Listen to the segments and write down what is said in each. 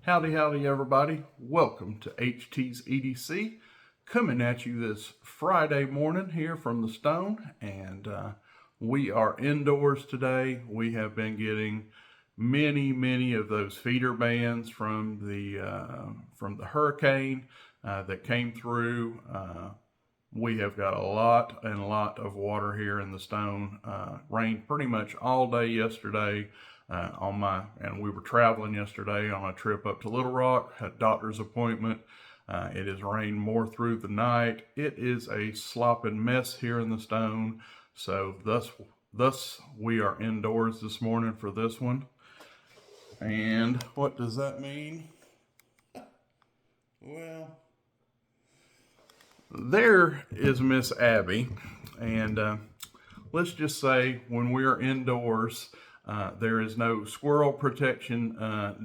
Howdy, howdy, everybody. Welcome to HT's EDC. Coming at you this Friday morning here from the Stone. And we are indoors today. We have been getting many of those feeder bands from the hurricane that came through. We have got a lot of water here in the Stone. Rained pretty much all day yesterday. And we were traveling yesterday on a trip up to Little Rock, had a doctor's appointment. It has rained more through the night. It is a slopping mess here in the Stone. So thus we are indoors this morning for this one. And what does that mean? Well, there is Miss Abby. And let's just say when we are indoors, there is no squirrel protection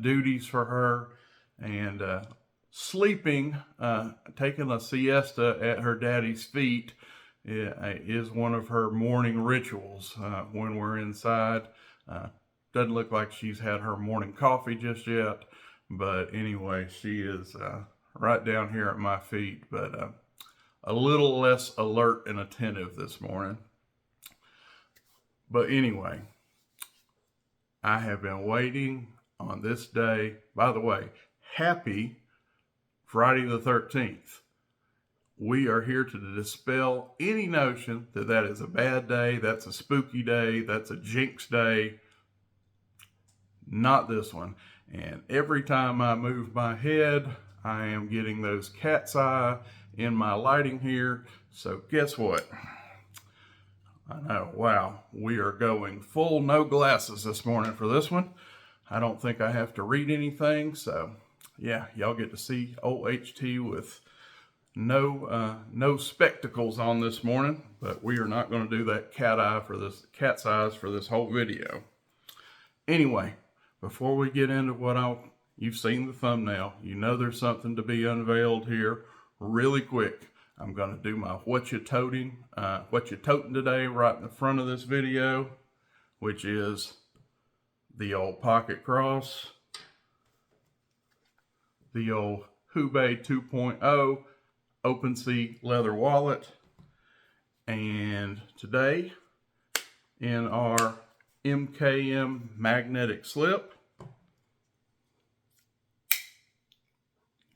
duties for her, and sleeping, taking a siesta at her daddy's feet is one of her morning rituals when we're inside. Doesn't look like she's had her morning coffee just yet, but anyway, she is right down here at my feet, but a little less alert and attentive this morning. But anyway, I have been waiting on this day. By the way, happy Friday the 13th. We are here to dispel any notion that that is a bad day, that's a spooky day, that's a jinx day. Not this one. And every time I move my head, I am getting those cat's eye in my lighting here. So guess what? I know, wow, we are going full no glasses this morning for this one. I don't think I have to read anything, so yeah, y'all get to see old HT with no spectacles on this morning, but we are not going to do that cat's eyes for this whole video. Anyway, before we get into you've seen the thumbnail, you know there's something to be unveiled here really quick. I'm going to do my what you toting today right in the front of this video, which is the old pocket cross, the old Hubei 2.0 OpenSea leather wallet, and today in our MKM magnetic slip,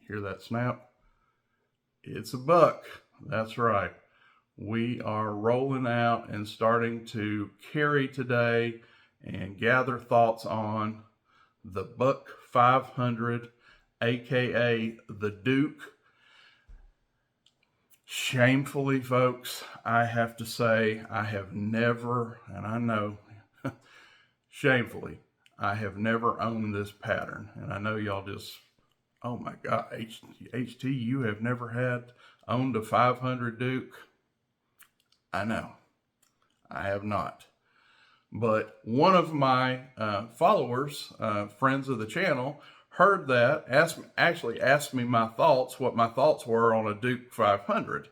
hear that snap? It's a buck. That's right. We are rolling out and starting to carry today and gather thoughts on the Buck 500, aka the Duke. Shamefully, folks, I have to say I have never, and I know, shamefully, I have never owned this pattern. And I know y'all just, oh my God, HT, you have never owned a 500 Duke? I know, I have not. But one of my followers, friends of the channel, heard that, actually asked me what my thoughts were on a Duke 500.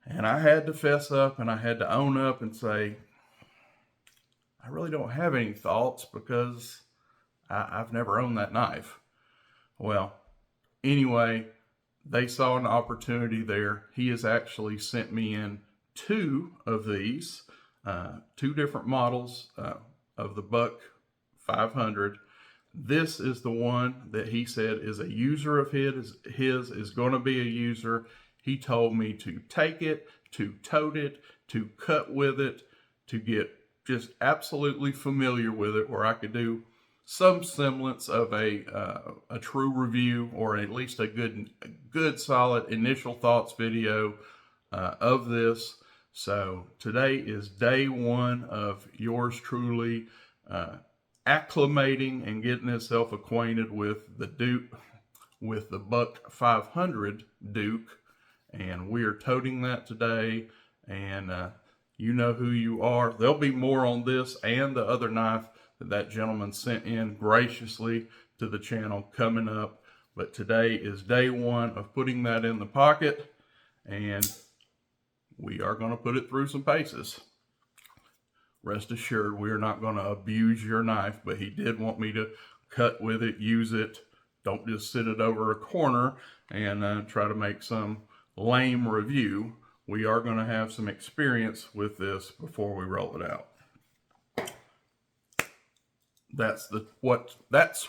And I had to fess up and I had to own up and say, I really don't have any thoughts because I've never owned that knife. Well, anyway, they saw an opportunity there. He has actually sent me in two of these, two different models of the Buck 500. This is the one that he said is a user of his is going to be a user. He told me to take it, to tote it, to cut with it, to get just absolutely familiar with it, where I could do some semblance of a true review, or at least a good solid initial thoughts video of this. So today is day one of yours truly acclimating and getting himself acquainted with the Duke, with the Buck 500 Duke, and we are toting that today. And you know who you are. There'll be more on this and the other knife that gentleman sent in graciously to the channel coming up. But today is day one of putting that in the pocket, and we are going to put it through some paces. Rest assured, we are not going to abuse your knife, but he did want me to cut with it, use it, don't just sit it over a corner and try to make some lame review. We are going to have some experience with this before we roll it out. That's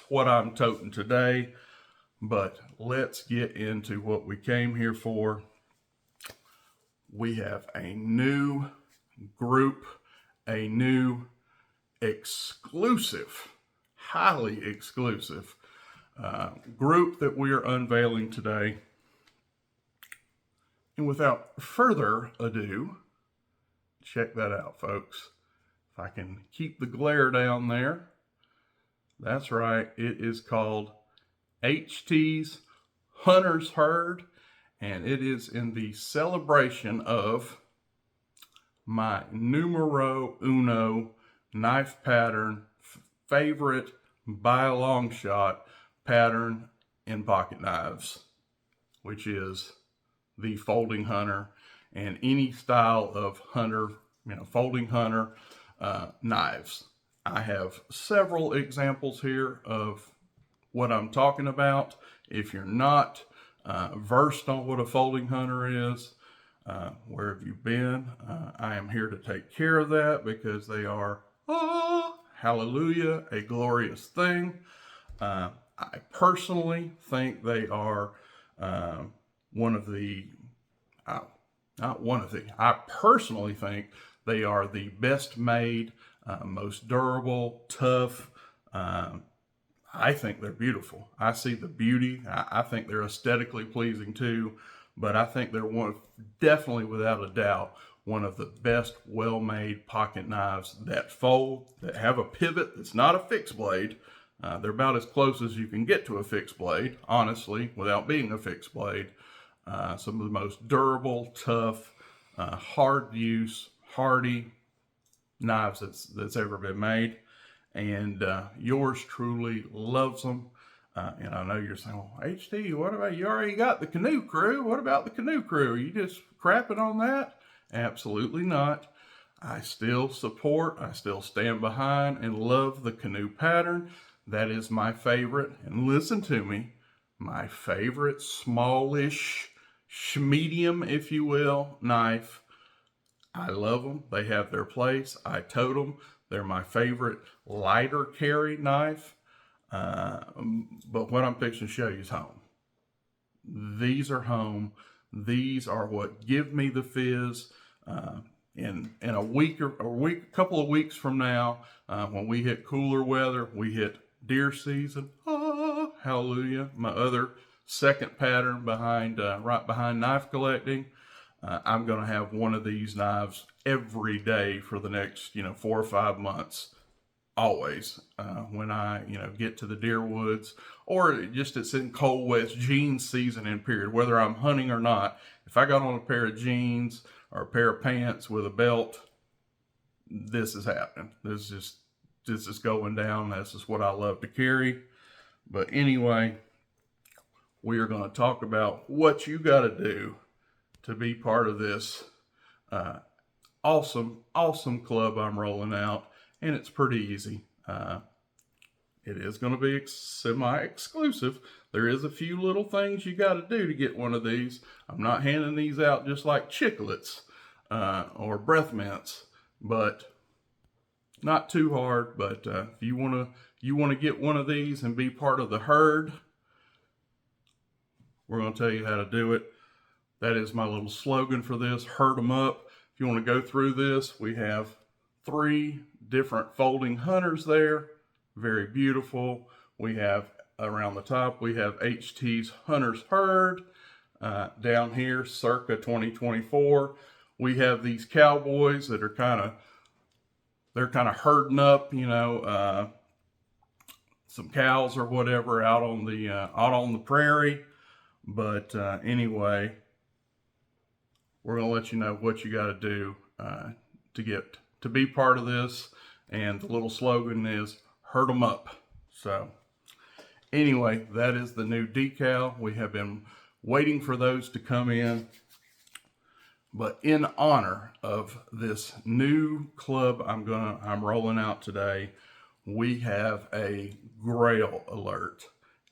what I'm toting today. But let's get into what we came here for. We have a new group, a new exclusive, highly exclusive group that we are unveiling today. And without further ado, check that out, folks. If I can keep the glare down there. That's right, it is called HT's Hunter's Herd, and it is in the celebration of my numero uno knife pattern favorite by a long shot pattern in pocket knives, which is the folding hunter and any style of hunter, folding hunter knives. I have several examples here of what I'm talking about. If you're not versed on what a folding hunter is, where have you been? I am here to take care of that because they are, hallelujah, a glorious thing. I personally think they are I personally think they are the best made, most durable, tough. I think they're beautiful. I see the beauty. I think they're aesthetically pleasing too, but I think they're definitely without a doubt, one of the best well-made pocket knives that fold, that have a pivot that's not a fixed blade. They're about as close as you can get to a fixed blade, honestly, without being a fixed blade. Some of the most durable, tough, hard use, hardy knives that's ever been made. And yours truly loves them. And I know you're saying, well, HT, what about, you already got the Canoe Crew. What about the Canoe Crew? Are you just crapping on that? Absolutely not. I still support, I still stand behind and love the Canoe pattern. That is my favorite. And listen to me, my favorite smallish, medium, if you will, knife. I love them. They have their place. I tote them. They're my favorite lighter carry knife. But what I'm fixing to show you is home. These are home. These are what give me the fizz. In a couple of weeks from now, when we hit cooler weather, we hit deer season. Hallelujah. My other second pattern behind, right behind knife collecting. I'm going to have one of these knives every day for the next, 4 or 5 months. Always. When I, get to the deer woods, or just it's in cold west jeans season and period, whether I'm hunting or not. If I got on a pair of jeans or a pair of pants with a belt, this is happening. This is going down. This is what I love to carry. But anyway, we are going to talk about what you got to do to be part of this awesome club I'm rolling out, and it's pretty easy. It is going to be semi-exclusive. There is a few little things you got to do to get one of these. I'm not handing these out just like chiclets or breath mints, but not too hard. But if you want to get one of these and be part of the herd, we're going to tell you how to do it. That is my little slogan for this, herd 'em up. If you want to go through this, we have 3 different folding hunters there. Very beautiful. We have around the top, we have HT's Hunter's Herd. Down here, circa 2024. We have these cowboys that are they're kind of herding up, some cows or whatever out on the prairie. But anyway, we're going to let you know what you got to do to be part of this. And the little slogan is herd 'em up. So anyway, that is the new decal. We have been waiting for those to come in. But in honor of this new club I'm rolling out today, we have a grail alert.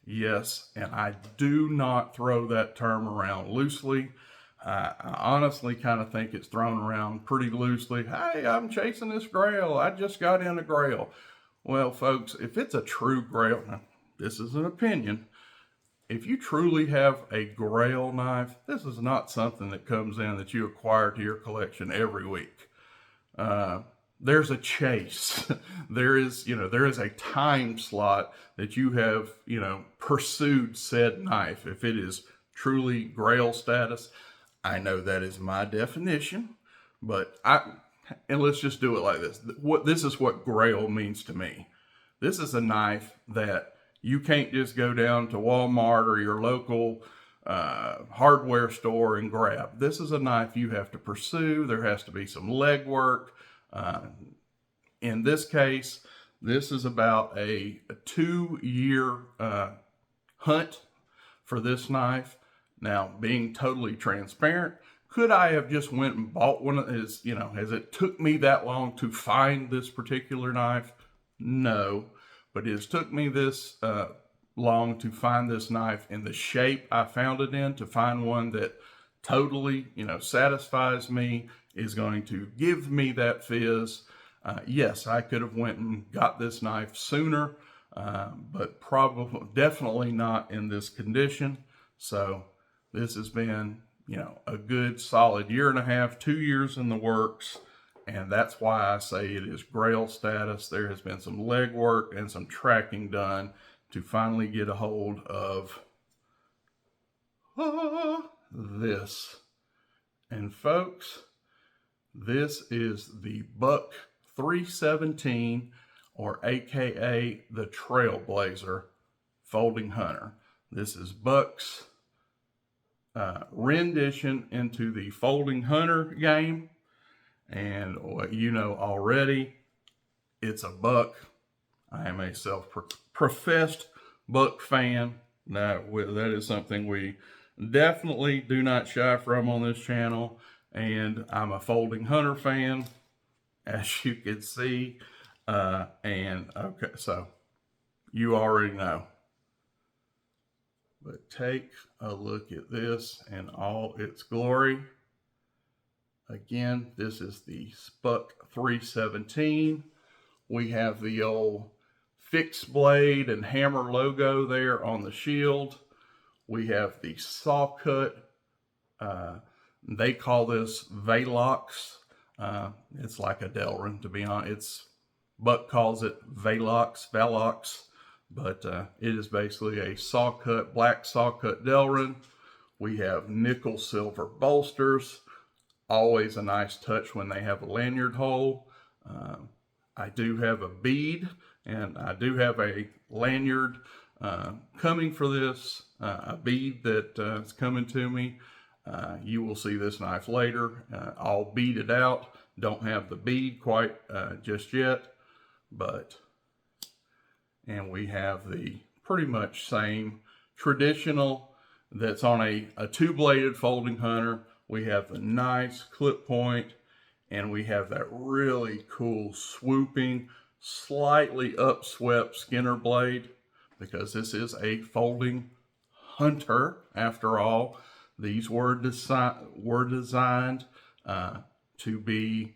Yes, and I do not throw that term around loosely. I honestly kind of think it's thrown around pretty loosely. Hey, I'm chasing this grail. I just got in a grail. Well, folks, if it's a true grail, now, this is an opinion. If you truly have a grail knife, this is not something that comes in that you acquire to your collection every week. There's a chase. There is a time slot that you have, pursued said knife. If it is truly grail status, I know that is my definition, and let's just do it like this. This is what grail means to me. This is a knife that you can't just go down to Walmart or your local hardware store and grab. This is a knife you have to pursue. There has to be some legwork. In this case, this is about a 2-year hunt for this knife. Now, being totally transparent, could I have just went and bought one? Has it took me that long to find this particular knife? No, but it has took me this long to find this knife in the shape I found it in, to find one that totally, satisfies me, is going to give me that fizz. Yes, I could have went and got this knife sooner, but definitely not in this condition. So this has been, a good solid 1.5 years, 2 years in the works. And that's why I say it is grail status. There has been some legwork and some tracking done to finally get a hold of this. And folks, this is the Buck 317, or AKA the Trailblazer Folding Hunter. This is Buck's rendition into the Folding Hunter game. And what you know already, it's a Buck. I am a self-professed Buck fan. That is something we definitely do not shy from on this channel. And I'm a Folding Hunter fan, as you can see. Okay, so you already know. But take a look at this in all its glory. Again, this is the Buck 317. We have the old fixed blade and hammer logo there on the shield. We have the saw cut. They call this Velox. It's like a Delrin, to be honest. Buck calls it Velox, but it is basically a saw cut, black saw cut Delrin. We have nickel silver bolsters. Always a nice touch when they have a lanyard hole. I do have a bead, and I do have a lanyard coming for this, a bead that is coming to me. You will see this knife later. I'll bead it out. Don't have the bead quite just yet, and we have the pretty much same traditional that's on a two-bladed folding hunter. We have the nice clip point, and we have that really cool swooping, slightly upswept Skinner blade, because this is a folding hunter after all. These were designed to be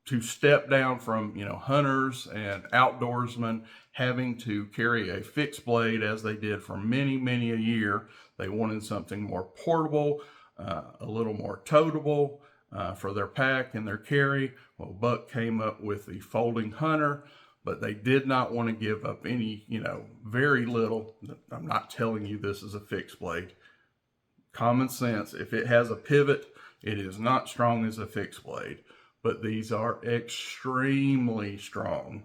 to step down from hunters and outdoorsmen having to carry a fixed blade as they did for many a year. They wanted something more portable, a little more toteable for their pack and their carry. Well, Buck came up with the folding hunter, but they did not want to give up any, very little. I'm not telling you this is a fixed blade. Common sense, if it has a pivot, it is not strong as a fixed blade. But these are extremely strong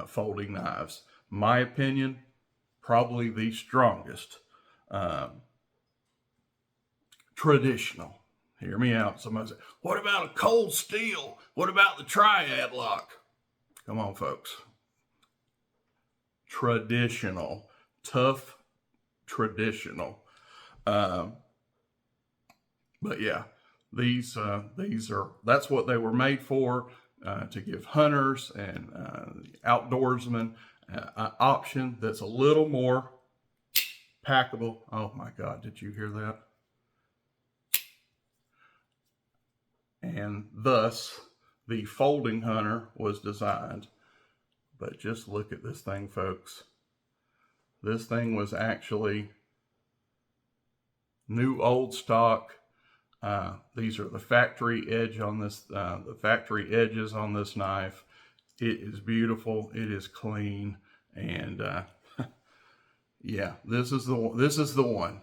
folding knives. My opinion, probably the strongest. Traditional. Hear me out. Somebody say, what about a cold steel? What about the triad lock? Come on, folks. Traditional. Tough traditional. But yeah, these that's what they were made for, to give hunters and outdoorsmen An option that's a little more packable. Oh my God, did you hear that? And thus, the folding hunter was designed. But just look at this thing, folks. This thing was actually new old stock. These are the factory edge on this, the factory edges on this knife. It is beautiful. It is clean, and yeah, this is the one.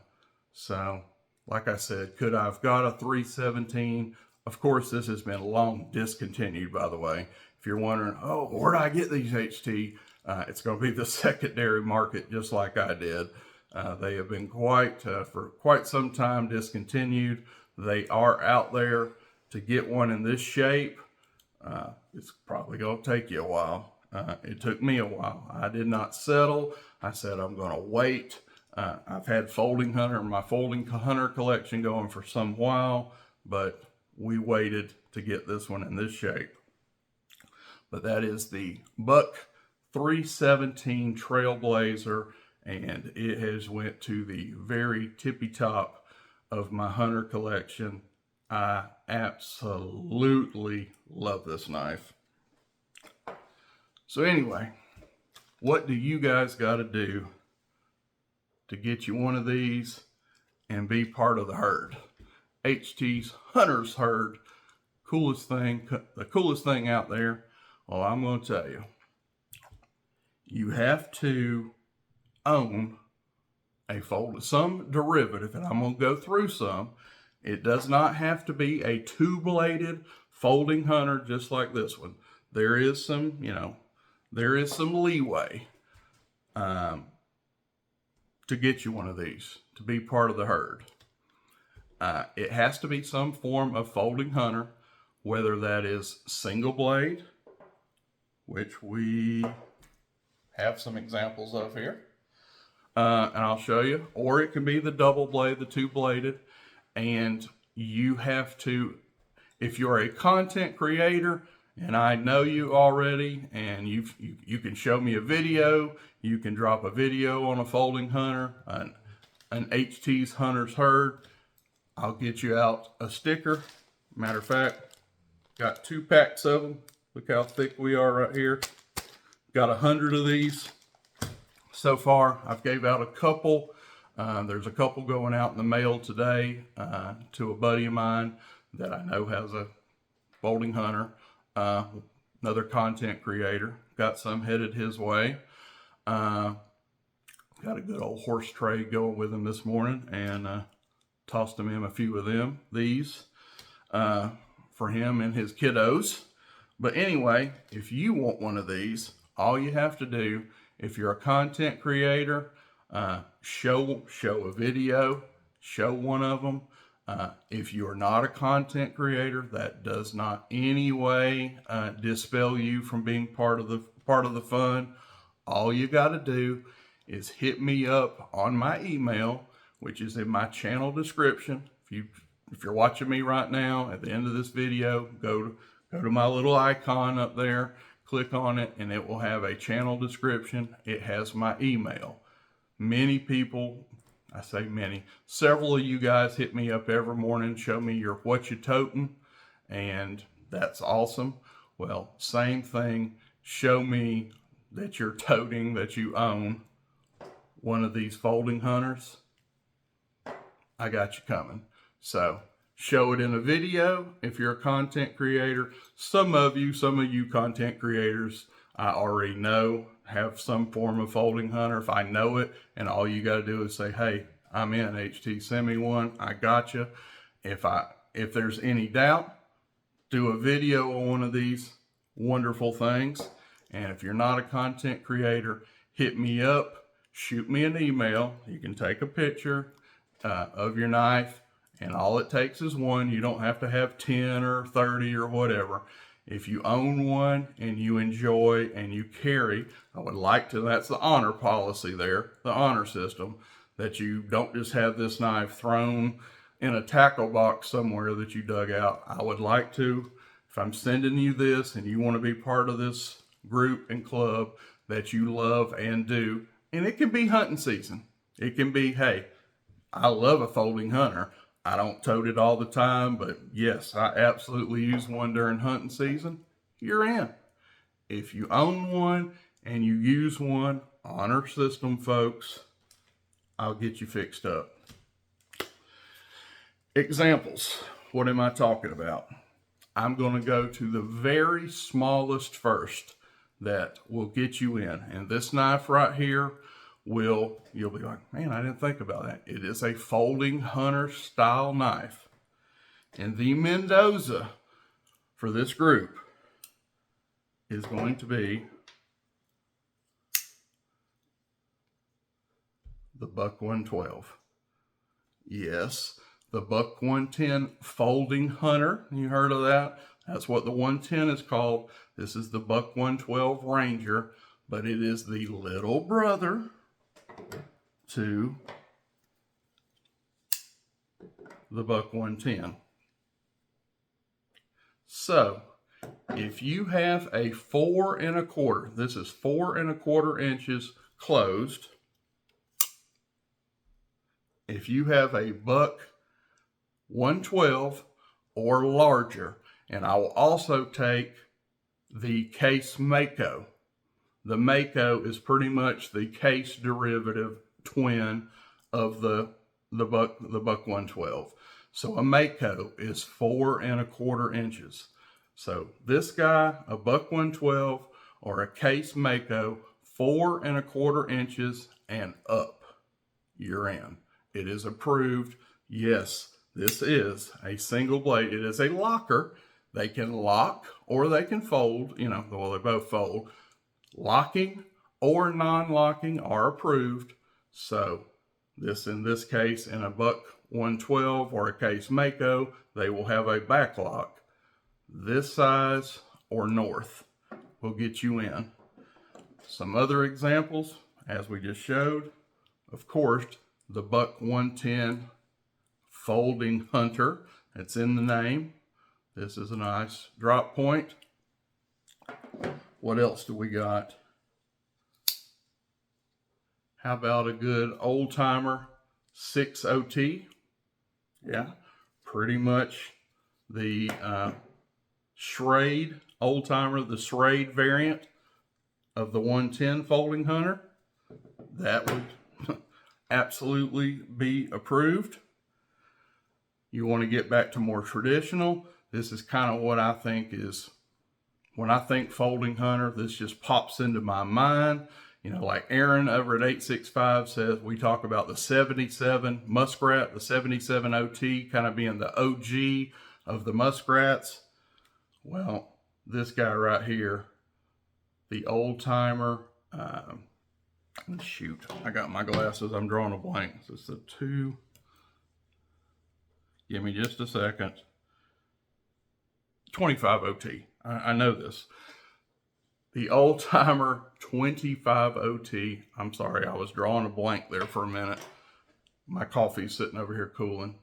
So, like I said, could I have got a 317? Of course, this has been long discontinued, by the way. If you're wondering, oh, where do I get these HT? It's going to be the secondary market, just like I did. They have been for quite some time discontinued. They are out there. To get one in this shape, it's probably going to take you a while. It took me a while. I did not settle. I said, I'm going to wait. I've had my folding hunter collection going for some while, but we waited to get this one in this shape. But that is the Buck 317 Trailblazer, and it has went to the very tippy top of my hunter collection. I absolutely love this knife. So anyway, what do you guys got to do to get you one of these and be part of the herd? HT's Hunter's Herd, the coolest thing out there. Well, I'm going to tell you, you have to own some derivative, and I'm going to go through some. It does not have to be a two-bladed folding hunter just like this one. There is some, there is some leeway to get you one of these, to be part of the herd. It has to be some form of folding hunter, whether that is single blade, which we have some examples of here. And I'll show you, or it can be the double blade, the two-bladed. And you have to, if you're a content creator, and I know you already, and you can show me a video, you can drop a video on a folding hunter, an HT's Hunter's Herd. I'll get you out a sticker. Matter of fact, got 2 packs of them. Look how thick we are right here. Got 100 of these so far. I've gave out a couple. There's a couple going out in the mail today to a buddy of mine that I know has a folding hunter, another content creator. Got some headed his way. Got a good old horse trade going with him this morning, and tossed him a few of these for him and his kiddos. But anyway, if you want one of these, all you have to do, if you're a content creator, show a video, show one of them. If you're not a content creator, that does not any way dispel you from being part of the fun. All you got to do is hit me up on my email, which is in my channel description. If you're watching me right now, at the end of this video, go to my little icon up there, click on it, and it will have a channel description. It has my email. Many people, I say many, several of you guys hit me up every morning, show me what you toting, and that's awesome. Well, same thing, show me that you're toting, that you own one of these folding hunters. I got you coming. So show it in a video if you're a content creator. Some of you content creators, I already know have some form of folding hunter. If I know it, and all you got to do is say, hey, I'm in HT, send me one. I got you. If there's any doubt, do a video on one of these wonderful things. And if you're not a content creator, hit me up, shoot me an email. You can take a picture of your knife, and all it takes is one. You don't have to have 10 or 30 or whatever. If you own one and you enjoy and you carry, I would like to, that's the honor policy there, the honor system, that you don't just have this knife thrown in a tackle box somewhere that you dug out. I would like to, if I'm sending you this and you want to be part of this group and club, that you love and do. And it can be hunting season. It can be, hey, I love a folding hunter. I don't tote it all the time, but yes, I absolutely use one during hunting season. You're in. If you own one and you use one, honor system, folks. I'll get you fixed up. Examples. What am I talking about? I'm going to go to the very smallest first that will get you in. And this knife right here you'll be like, man, I didn't think about that. It is a folding hunter style knife. And the Mendoza for this group is going to be the Buck 112. Yes, the Buck 110 folding hunter. You heard of that? That's what the 110 is called. This is the Buck 112 Ranger, but it is the little brother to the Buck 110. So, if you have a 4 1/4, this is 4 1/4 inches closed. If you have a Buck 112 or larger, and I will also take the Case Mako. The Mako is pretty much the Case derivative twin of the Buck 112. So a Mako is 4 1/4 inches. So this guy, a Buck 112 or a Case Mako, 4 1/4 inches and up, you're in. It is approved. Yes, this is a single blade. It is a locker. They can lock or they can fold, well, they both fold. Locking or non-locking are approved. So in this case, in a Buck 112 or a Case Mako, they will have a back lock. This size or north will get you in. Some other examples, as we just showed, of course, the Buck 110 folding hunter. It's in the name. This is a nice drop point. What else do we got? How about a good old timer 6 OT? Yeah, pretty much the Schrade old timer, the Schrade variant of the 110 folding hunter. That would absolutely be approved. You want to get back to more traditional. This is kind of what I think is, when I think folding hunter, this just pops into my mind. Like Aaron over at 865 says, we talk about the 77 Muskrat, the 77 OT kind of being the OG of the Muskrats. Well, this guy right here, the old timer, shoot, I got my glasses, I'm drawing a blank. So it's the 2, give me just a second, 25 OT, I know this. The old timer 25 OT. I'm sorry, I was drawing a blank there for a minute. My coffee's sitting over here cooling.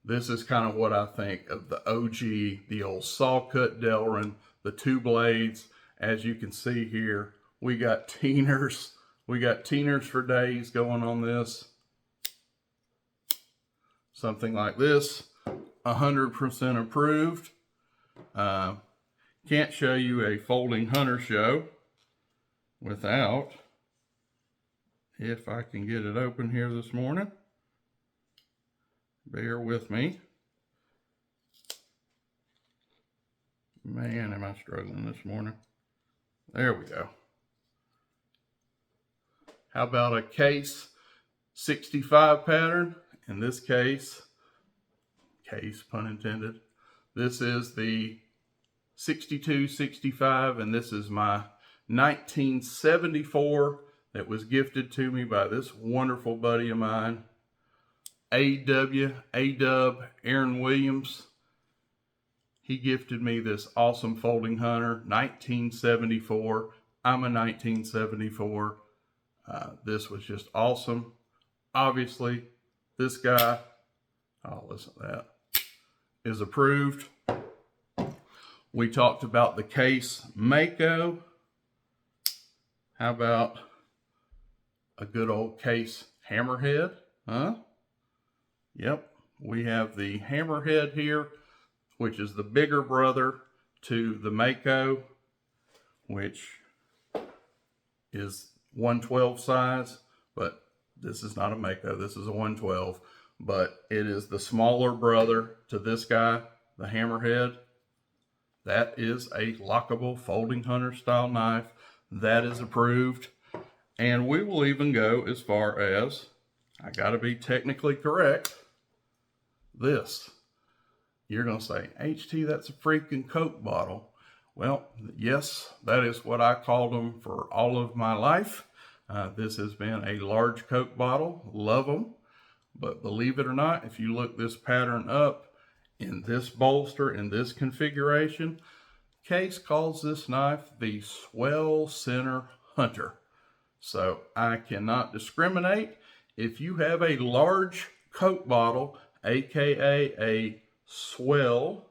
This is kind of what I think of the OG, the old saw cut Delrin, the 2 blades. As you can see here, we got teeners. We got teeners for days going on this. Something like this, 100% approved. Can't show you a folding hunter show without, if I can get it open here this morning, bear with me. Man, am I struggling this morning. There we go. How about a Case 65 pattern? In this case, pun intended, this is the 6265, and this is my 1974 that was gifted to me by this wonderful buddy of mine, A-Dub, Aaron Williams. He gifted me this awesome folding hunter, 1974. I'm a 1974. This was just awesome. Obviously, this guy, oh, listen to that, is approved. We talked about the Case Mako. How about a good old case hammerhead? Huh? Yep, we have the hammerhead here, which is the bigger brother to the Mako, which is 112 size, but this is not a Mako, this is a 112, but it is the smaller brother to this guy, the hammerhead. That is a lockable folding hunter style knife. That is approved. And we will even go as far as, I gotta be technically correct, this. You're gonna say, HT, that's a freaking Coke bottle. Well, yes, that is what I called them for all of my life. This has been a large Coke bottle. Love them. But believe it or not, if you look this pattern up in this bolster, in this configuration, Case calls this knife the Swell Center Hunter. So I cannot discriminate. If you have a large Coke bottle, aka a Swell,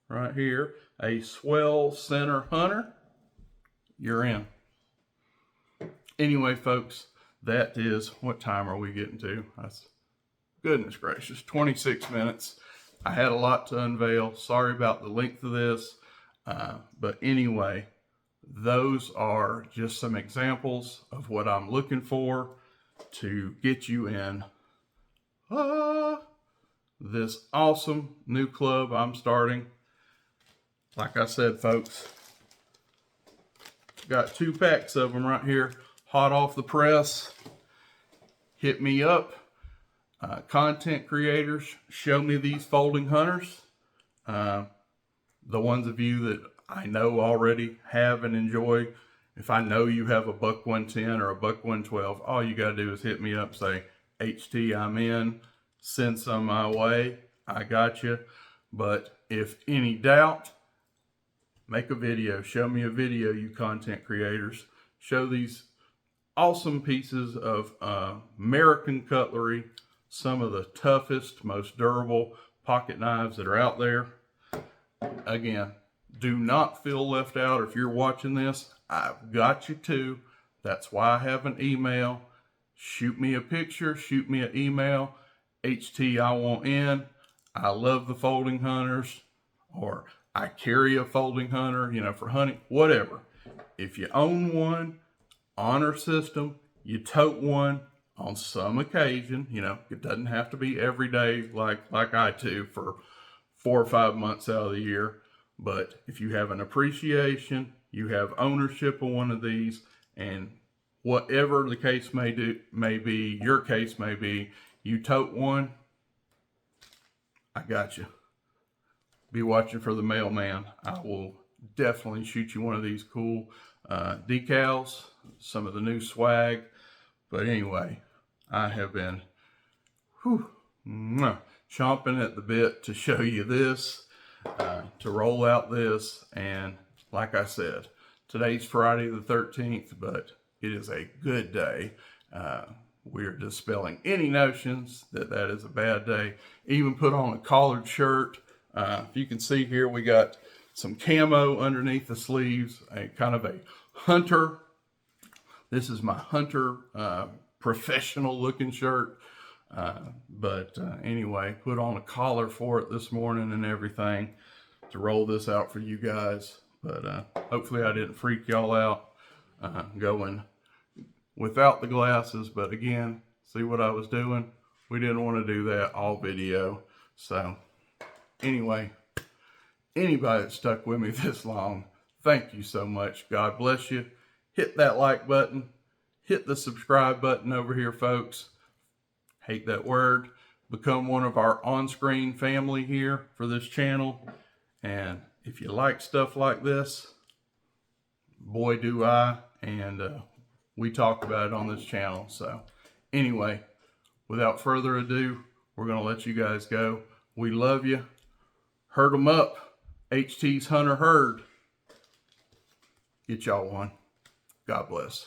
right here, a Swell Center Hunter, you're in. Anyway, folks, that is, what time are we getting to? That's, goodness gracious, 26 minutes. I had a lot to unveil. Sorry about the length of this. But anyway, those are just some examples of what I'm looking for to get you in this awesome new club I'm starting. Like I said, folks, got 2 packs of them right here, hot off the press. Hit me up. Content creators, show me these folding hunters. The ones of you that I know already have and enjoy. If I know you have a buck 110 or a buck 112, all you got to do is hit me up, say, HT, I'm in, send some my way, I got you. But if any doubt, make a video. Show me a video, you content creators. Show these awesome pieces of American cutlery, some of the toughest, most durable pocket knives that are out there. Again, do not feel left out. If you're watching this, I've got you too. That's why I have an email. Shoot me a picture, shoot me an email. HT, I want in. I love the folding hunters, or I carry a folding hunter, you know, for hunting, whatever. If you own one, honor system, you tote one on some occasion, you know, it doesn't have to be every day like I do for 4 or 5 months out of the year. But if you have an appreciation, you have ownership of one of these, and whatever the case may be, your case may be, you tote one, I got you. Be watching for the mailman. I will definitely shoot you one of these cool decals, some of the new swag. But anyway, I have been chomping at the bit to show you this, to roll out this. And like I said, today's Friday the 13th, but it is a good day. We're dispelling any notions that that is a bad day. Even put on a collared shirt. If you can see here, we got some camo underneath the sleeves, a kind of a hunter. This is my hunter professional looking shirt. But anyway, put on a collar for it this morning and everything to roll this out for you guys. But hopefully I didn't freak y'all out going without the glasses. But again, see what I was doing? We didn't want to do that all video. So anyway, anybody that stuck with me this long, thank you so much. God bless you. Hit that like button. Hit the subscribe button over here, folks. Hate that word. Become one of our on-screen family here for this channel. And if you like stuff like this, boy do I. And we talk about it on this channel. So anyway, without further ado, we're going to let you guys go. We love you. Herd 'em up. HT's Hunter Herd. Get y'all one. God bless.